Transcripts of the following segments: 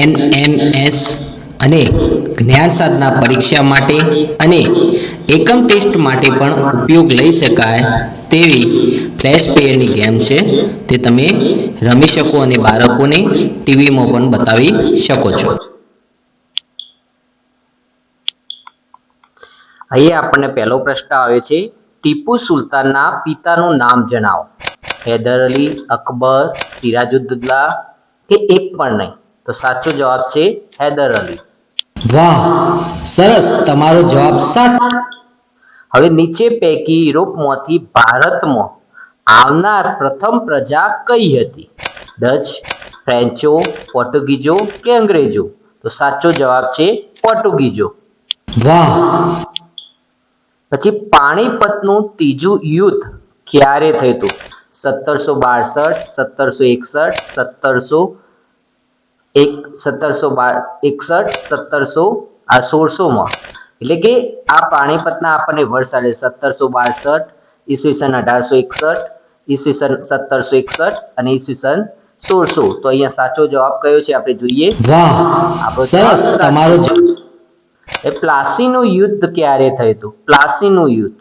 NMS અને જ્ઞાન સાધના પરીક્ષા માટે અને એકમ ટેસ્ટ માટે પણ ઉપયોગ લઈ શકાય તેવી ફ્લેશ પેયરની ગેમ છે. તે તમે રમી શકો અને બાળકોને ટીવીમાં પણ બતાવી શકો છો. અહીંયા આપણને પહેલો પ્રશ્ન આવે છે, ટીપુ સુલતાનના પિતાનું નામ જણાવો. હૈદર અલી, અકબર, સિરાજુદ્દૌલા કે એક પણ નહીં? તો સાચો જવાબ છે હૈદર અલી. વાહ, સરસ, તમારો જવાબ સાચો. હવે નીચે પૈકી યુરોપમાંથી ભારતમાં આવનાર પ્રથમ પ્રજા કઈ હતી? ડચ, ફ્રેન્ચો, પોર્ટુગીઝો કે અંગ્રેજો? તો સાચો જવાબ છે પોર્ટુગીઝો. વાહ. પછી પાણીપતનું ત્રીજું યુદ્ધ ક્યારે થયું હતું? 1762, 1761, 1600માં. એટલે કે આ પાણીપતના આપણને વર્ષ આવે 1762, ઈસવીસન 1861, ઈસવીસન 1761 અને ઈસવીસન 1600. તો અહીંયા સાચો જવાબ કયો છે આપણે જોઈએ. વાહ, સરસ, તમારો પ્લાસીનું યુદ્ધ ક્યારે થયું હતું? પ્લાસીનું યુદ્ધ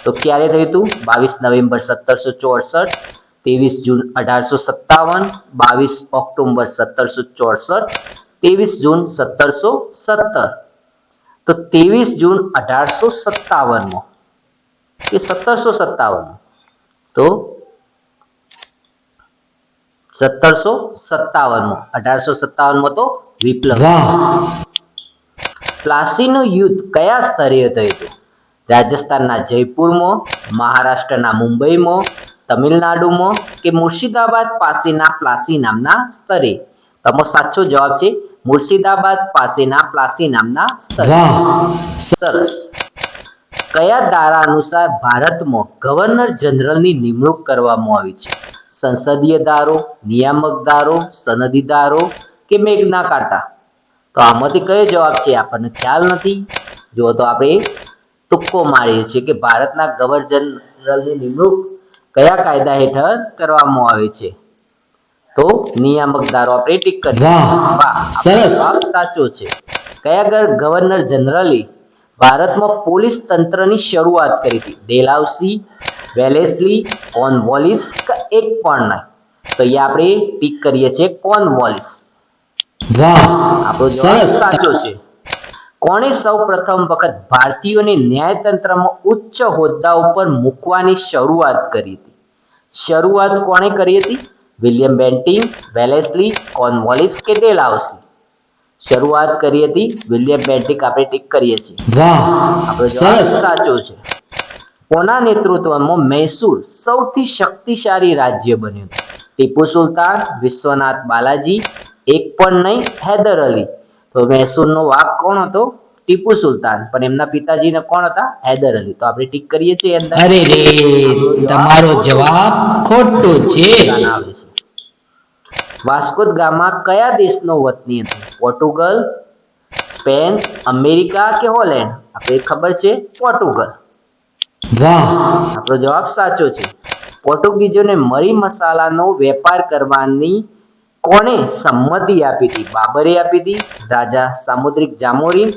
તો ક્યારે થયું હતું? 22 નવેમ્બર 1764, 23 જૂન 1857, 22 ઓક્ટોબર 1764, 23 જૂન 1717. તો 23 જૂન 1857 કે 1757? તો 1757 તો વિપ્લવ. પ્લાસીનું યુદ્ધ કયા સ્થળે થયું હતું? રાજસ્થાનના જયપુરમાં, મહારાષ્ટ્રના મુંબઈમાં, તમિલનાડુમાં કે મુર્શિદાબાદ પાસેના પ્લાસી નામના સ્થળે? તમારો સાચો જવાબ છે મુર્શિદાબાદ પાસેના પ્લાસી નામના સ્થળે. સરસ. કયા ધારા અનુસાર ભારતમાં ગવર્નર જનરલની નિમણૂક કરવામાં આવી છે? સંસદીય ધારો, નિયામક ધારો, સનદી ધારો કે મેઘના કાંટા? તો આમાંથી કયો જવાબ છે આપણને ખ્યાલ નથી. જો તો આપણે તુક્કો મારીએ છીએ કે ભારતના ગવર્નર જનરલની નિમણૂક કયા કાયદા હેઠળ કરવામાં આવે છે? તો નિયામક ધારો આપણે ટીક કરીએ. સરસ, જવાબ સાચો છે. કયા ગવર્નર જનરલે ભારતમાં પોલીસ તંત્રની શરૂઆત કરી હતી? ડેલહાઉસી, વેલેસ્લી, કોર્નવાલિસ કે એક પણ નહીં? તો અહીંયા આપણે ટીક કરીએ છીએ કોર્નવાલિસ. આપણો જવાબ સાચો છે. કોણે સૌ પ્રથમ વખત ભારતીયોને ન્યાયતંત્રમાં ઉચ્ચ હોદ્દા ઉપર મૂકવાની શરૂઆત કરી હતી? શરૂઆત કોણે કરી હતી? વિલિયમ બેન્ટિક, વેલેસ્લી, કોર્નવાલિસ કે ડેલહાઉસી? શરૂઆત કરી હતી વિલિયમ બેન્ટિક. આપણે ટીક કરીએ છીએ. આપણો જવાબ સાચો છે. કોના નેતૃત્વમાં મૈસૂર સૌથી શક્તિશાળી રાજ્ય બન્યું? ટીપુ સુલતાન, વિશ્વનાથ બાલાજી, એક પણ નહીં હૈદર અલી? તો મૈસૂરનો વાઘ કોણ હતો? ટીપુ સુલતાન. પણ એમના પિતાજીને કોણ હતા? હૈદર અલી. તો આપણે ટીક કરીએ છીએ અંદર. અરે રે, તમારો જવાબ ખોટો છે. વાસ્કો દ ગામા કયા દેશનો વતની હતો? પોર્ટુગલ, સ્પેન, અમેરિકા કે હોલેન્ડ? આપણે ખબર છે પોર્ટુગલ. આપણો જવાબ સાચો છે. પોર્ટુગીઝોને મરી મસાલાનો વેપાર કરવાની કોણે સંમતિ આપી હતી? બાબરે આપી હતી, રાજા સામુદ્રિક જામોરિન,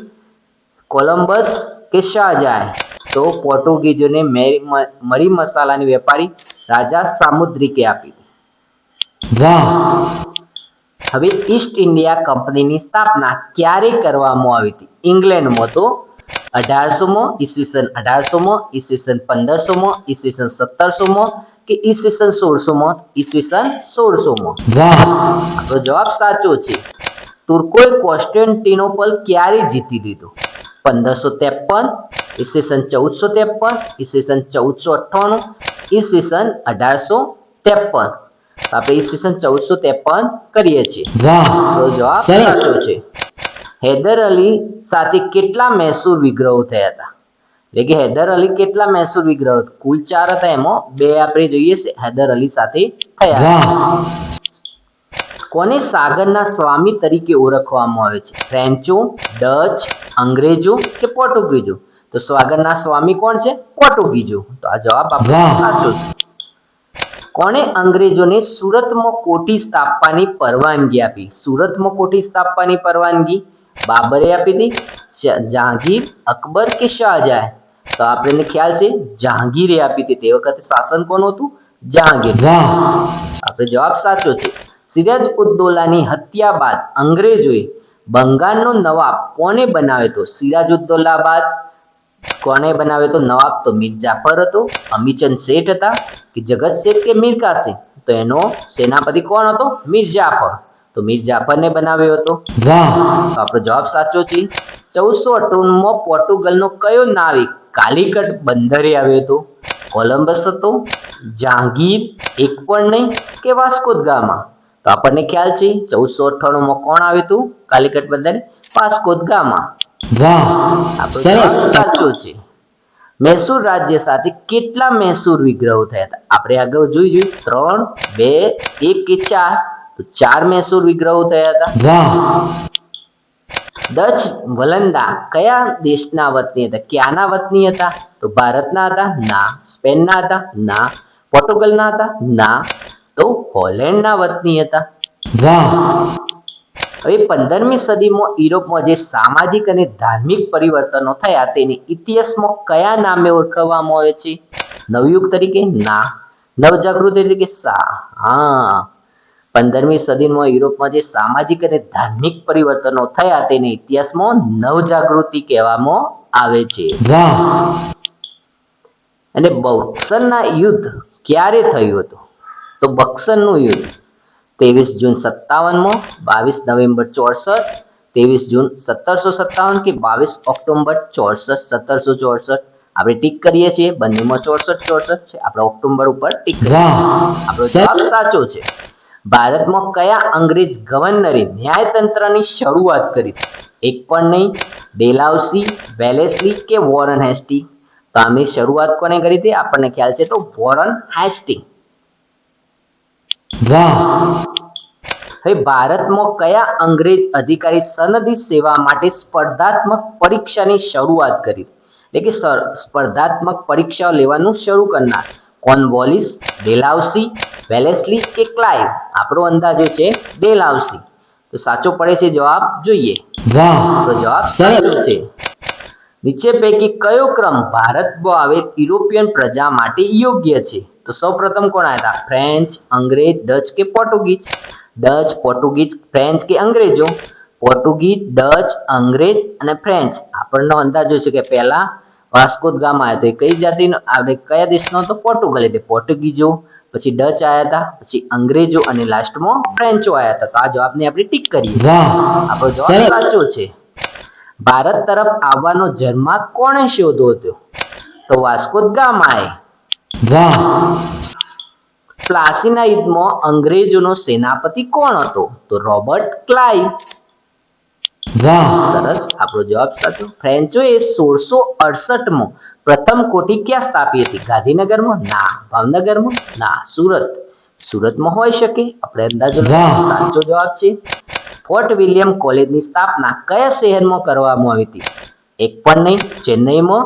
કોલંબસ કે શાહજહાં? તો પોર્ટુગીઝોને મરી મસાલાની વેપારી રાજા સામુદ્રિકે આપી હતી. હવે ઈસ્ટ ઇન્ડિયા કંપનીની સ્થાપના ક્યારે કરવામાં આવી હતી? ઇંગ્લેન્ડમાં. તો 1800માં, ઈસવીસન 1800માં, ઈસવીસન 1500માં, ઈસવીસન 1700માં કે ઈસવીસન 1600માં? ઈસવીસન 1600માં. તો જવાબ સાચો છે. તુર્કોએ કોન્સ્ટેન્ટિનોપલ ક્યારે જીતી લીધું? 1553, ઈસવીસન 1453, ઈસવીસન 1498, ઈસવીસન 1853? તો આપણે ઈસવીસન 1453 કરીએ છીએ. તો જવાબ સાચો છે. હૈદર અલી સાથે કેટલા મૈસૂર વિગ્રહો થયા હતા? એટલે કે હૈદર અલી કેટલા મૈસૂર વિગ્રહો? કુલ 4 હતા, એમાં 2 આપણે જોઈએ છે હૈદર અલી સાથે થયા. કોને સાગરના સ્વામી તરીકે ઓળખવામાં આવે છે? ફ્રેન્ચો, ડચ, અંગ્રેજો કે પોર્ટુગીઝો? તો સાગરના સ્વામી કોણ છે? પોર્ટુગીઝો. તો આ જવાબ આપણો સાચો છે. કોણે અંગ્રેજોને સુરતમાં કોઠી સ્થાપવાની પરવાનગી આપી? સુરતમાં કોઠી સ્થાપવાની પરવાનગી બાબરે આપી હતી, જહાંગીર, અકબર કે શાહજહાં? તો આપણને ખ્યાલ છે જહાંગીરે આપી હતી. તે વખતે શાસન કોનું હતું? જહાંગીર. વાહ આપણો જવાબ સાચો છે. સિરાજ ઉદ્દૌલાની હત્યા બાદ અંગ્રેજોએ બંગાળનો નવાબ કોને બનાવ્યો હતો? સિરાજ ઉદ્દૌલા બાદ કોને બનાવ્યો હતો નવાબ? તો મીર જાફર હતો, અમીચંદ શેઠ હતા કે જગત શેઠ કે મીર કાસિમ? તો એનો સેનાપતિ કોણ હતો? મીર જાફર. તો મીર જાફરને બનાવ્યો હતો. વાહ તો આપણો જવાબ સાચો છે. 1458માં પોર્ટુગલનો કયો નાવિક કાલિકટ બંદરે આવ્યો હતો? કોલંબસ હતો, જહાંગીર, એક પણ નહીં કે વાસ્કો દ ગામા? તો આપણને ખ્યાલ છે 1498માં કોણ આવ્યું હતું કાલિકટ બંદરે? Vasco da gamma. વાહ આપણો સરસ. જવાબ સાચો છે. મૈસૂર રાજ્ય સાથે કેટલા મૈસૂર વિગ્રહો થયા હતા? આપણે આગળ જોયું 3, 2, 1 કે 4? તો 4 મૈસૂર વિગ્રહો થયા હતા. વાહ ડચ વલંદા કયા દેશના વતની હતા? ક્યાંના વતની હતા? તો ભારતના હતા? ના. સ્પેનના હતા? ના. પોર્ટુગલના હતા? ના. તો હોલેન્ડના વતની હતા. વાહ હવે 15મી સદીમાં યુરોપમાં જે સામાજિક અને ધાર્મિક પરિવર્તનો થયા તેને ઇતિહાસમાં કયા નામે ઓળખવામાં આવે છે? નવયુગ તરીકે? ના. નવજાગૃતિ તરીકે? હા. 15મી સદીમાં યુરોપમાં જે સામાજિક અને ધાર્મિક પરિવર્તનો થયા તેને ઇતિહાસમાં નવજાગૃતિ કહેવામાં આવે છે. વાહ અને બક્સરના યુદ્ધ ક્યારે થયું હતું? તો બક્સરનું યુદ્ધ 23 જૂન 57માં, 22 નવેમ્બર 64, 23 જૂન 1757 કે 22 ઓક્ટોબર 64, 1764? આપણે ટીક કરીએ છીએ બંનેમાં 64 છે. આપણે ઓક્ટોબર ઉપર ટીક કરીએ. વાહ આપણો જવાબ સાચો છે. ભારતમાં કયા અંગ્રેજ ગવર્નરે ન્યાયતંત્રની શરૂઆત કરી? એક પણ નહીં, ડેલહાઉસી, વેલેસ્લી કે વોરન હેસ્ટી? તો આની શરૂઆત કોને કરી હતી? આપણને ખ્યાલ છે તો વોરન હેસ્ટી. વાહ હવે ભારતમાં કયા અંગ્રેજ અધિકારી સનદી સેવા માટે સ્પર્ધાત્મક પરીક્ષાની શરૂઆત કરી? એટલે કે સ્પર્ધાત્મક પરીક્ષાઓ લેવાનું શરૂ કરનાર કોર્નવાલિસ, ડેલહાઉસી, વેલેસ્લી કે ક્લાઇવ? આપણો અંદાજો છે ડેલહાઉસી. તો સાચો પડે છે જવાબ? જોઈએ. વાહ આપણો જવાબ સાચો છે. નીચે પૈકી કયો ક્રમ ભારતમાં આવે યુરોપિયન પ્રજા માટે યોગ્ય છે? તો સૌપ્રથમ કોણ હતા? ફ્રેન્ચ, અંગ્રેજ, ડચ કે પોર્ટુગીઝ? ડચ, પોર્ટુગીઝ, ફ્રેન્ચ કે અંગ્રેજો? પોર્ટુગીઝ, ડચ, અંગ્રેજ અને ફ્રેન્ચ. આપણનો અંદાજો છે કે પહેલા વાસ્કો દ ગામા આવ્યો તો એ કઈ જાતિનો આપણે કયા દેશનો હતો? પોર્ટુગલ. એટલે પોર્ટુગીઝો, પછી ડચ આવ્યા હતા, પછી અંગ્રેજો અને લાસ્ટમાં ફ્રેન્ચો આવ્યા હતા. તો આ જવાબને આપણે ટીક કરીએ. વાહ આપણો જવાબ સાચો છે. ભારત તરફ આવવાનો જળમાર્ગ કોણે શોધ્યો હતો? તો વાસ્કો દ ગામાએ. વાહ પ્લાસીના યુદ્ધમાં અંગ્રેજોનો સેનાપતિ કોણ હતો? તો રોબર્ટ ક્લાઇવ. વાહ સરસ. આપણો જવાબ સાચો. ફ્રેન્ચોએ 1668માં પ્રથમ કોઠી ક્યાં સ્થાપી હતી? ગાંધીનગરમાં? ના. ભાવનગરમાં? ના. સુરતમાં હોઈ શકે. આપણે અંદાજો સાચો જવાબ છે. ફોર્ટ વિલિયમ કોલેજની સ્થાપના કયા શહેરમાં કરવામાં આવી હતી? એક પણ નહીં, ચેન્નઈમાં,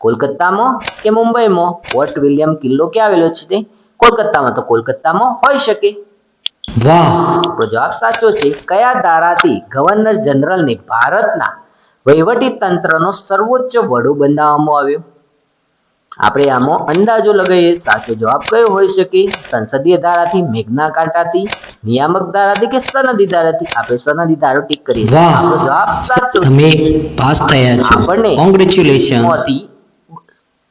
કોલકાતામાં કે મુંબઈમાં? ફોર્ટ વિલિયમ કિલ્લો ક્યાં આવેલો છે? તે કોલકાતામાં. તો કોલકાતામાં હોઈ શકે. વાહ આપણો જવાબ સાચો છે. કયા ધારાથી ગવર્નર જનરલને ભારતના વહીવટી તંત્રનો સર્વોચ્ચ વડો બનાવવામાં આવ્યો? આપણે આમાં અંદાજો લગાવીએ. સાચો જવાબ કયો હોઈ શકે? સંસદીય ધારાથી, મેગ્ના કાર્ટાથી, નિયામક ધારાથી કે સનદી ધારાથી? આપણે સનદી ધારો ટીક કરીએ. આપણો જવાબ સાચો. તમે પાસ થયા છો. આપણને કોંગ્રેચ્યુલેશન.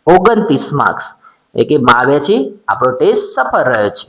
29 માર્ક્સ એટલે કે 22 છે. આપણો ટેસ્ટ સફળ રહ્યો છે.